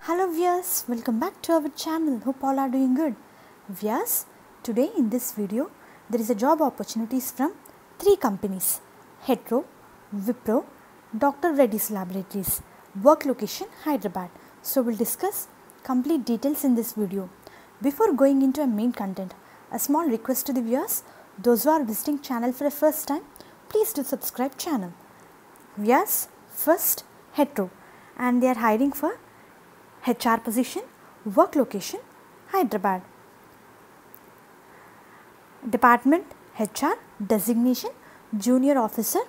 Hello viewers, welcome back to our channel. Hope all are doing good. Viewers, today in this video there is a job opportunities from 3 companies: Hetero, Wipro, Dr. Reddy's Laboratories. Work location Hyderabad. So we'll discuss complete details in this video. Before going into a main content, a small request to the viewers: those who are visiting channel for the first time, please do subscribe channel. Viewers, first Hetero, and they are hiring for HR position, work location Hyderabad. Department HR, designation junior officer,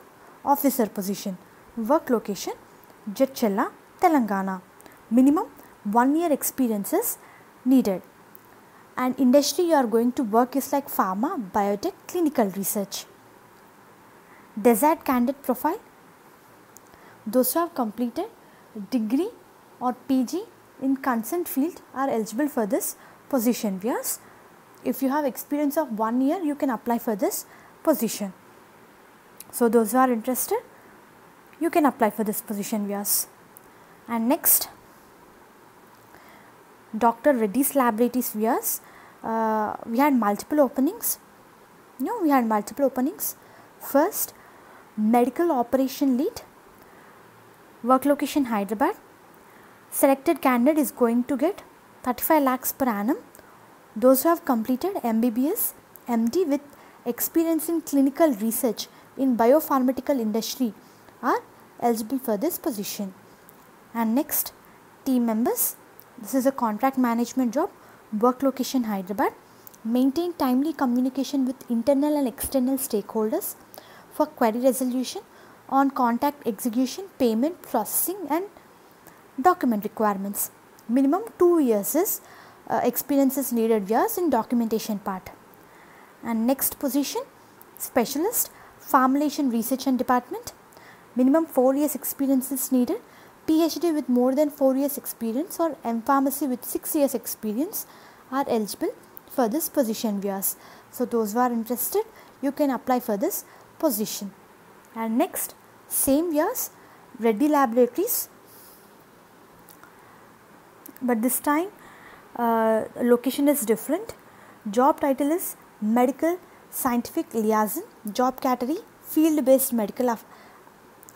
officer position, work location Jadcherla, Telangana. Minimum 1 year experience is needed, and industry you are going to work is like pharma, biotech, clinical research. Desired candidate profile: those who have completed degree or PG in concerned field are eligible for this position. Viewers, if you have experience of 1 year, you can apply for this position. So those who are interested, you can apply for this position, viewers. And next, Dr. Reddy's Laboratories, viewers. We had multiple openings. First, medical operation lead, work location Hyderabad. Selected candidate is going to get 35 lakhs per annum. Those who have completed MBBS, MD with experience in clinical research in biopharmaceutical industry are eligible for this position. And next, team members. This is a contract management job, work location Hyderabad. Maintain timely communication with internal and external stakeholders for query resolution on contract execution, payment, processing and document requirements. Minimum 2 years is experience is needed, viewers, in documentation part. And next position, specialist, formulation research and department. Minimum 4 years experience is needed. PhD with more than 4 years experience or M.Pharmacy with 6 years experience are eligible for this position, viewers. So those who are interested, you can apply for this position. And next, same viewers, Reddy Laboratories, but this time location is different. Job title is medical scientific liaison. Job category field based medical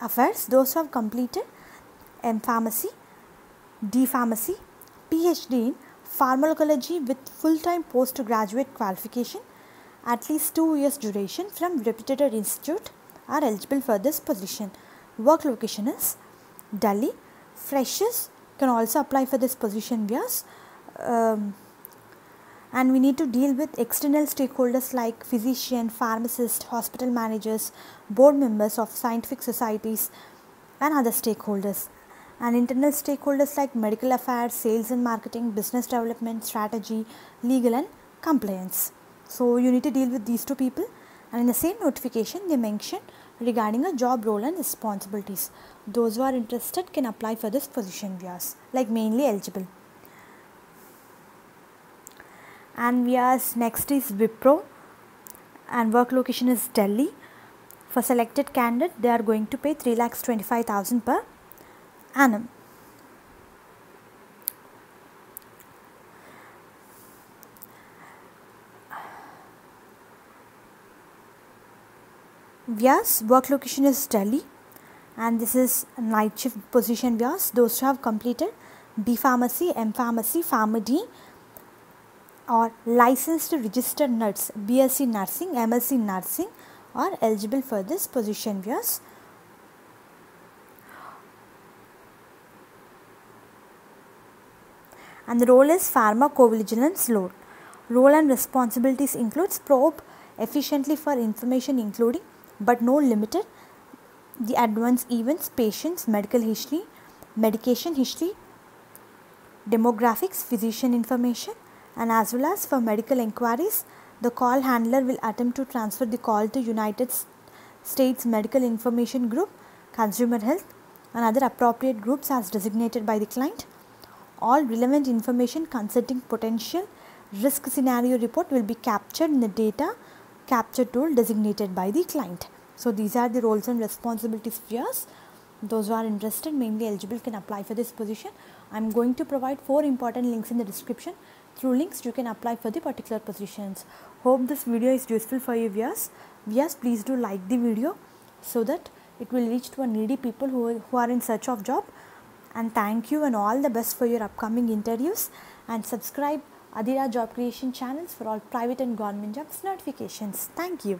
affairs. Those who have completed M.Pharmacy, D.Pharmacy, PhD in pharmacology with full-time postgraduate qualification, at least 2 years duration from reputed institute are eligible for this position. Work location is Delhi. Freshers can also apply for this position, viewers. And we need to deal with external stakeholders like physician, pharmacist, hospital managers, board members of scientific societies and other stakeholders. And internal stakeholders like medical affairs, sales and marketing, business development, strategy, legal and compliance. So you need to deal with these 2 people, and in the same notification they mention regarding a job role and responsibilities. Those who are interested can apply for this position, viewers, like mainly eligible. And viewers, next is Wipro, and work location is Delhi. For selected candidate, they are going to pay 3,25,000 per annum. Viewers, work location is Delhi, and this is a night shift position, viewers. Those who have completed B.Pharmacy, M.Pharmacy, PharmD or licensed registered nurse, BSc nursing, MSc nursing are eligible for this position, viewers. And the role is pharmacovigilance load. Role and responsibilities includes probe efficiently for information including but no limited the advanced events, patients, medical history, medication history, demographics, physician information, and as well as for medical inquiries, the call handler will attempt to transfer the call to United States Medical Information Group, Consumer Health, and other appropriate groups as designated by the client. All relevant information concerning potential risk scenario report will be captured in the data capture tool designated by the client. So these are the roles and responsibilities, viewers. Those who are interested, mainly eligible, can apply for this position. I'm going to provide 4 important links in the description. Through links you can apply for the particular positions. Hope this video is useful for you viewers. Viewers, please do like the video so that it will reach to a needy people who are in search of job. And thank you and all the best for your upcoming interviews, and subscribe Adira Job Creation channels for all private and government jobs notifications. Thank you.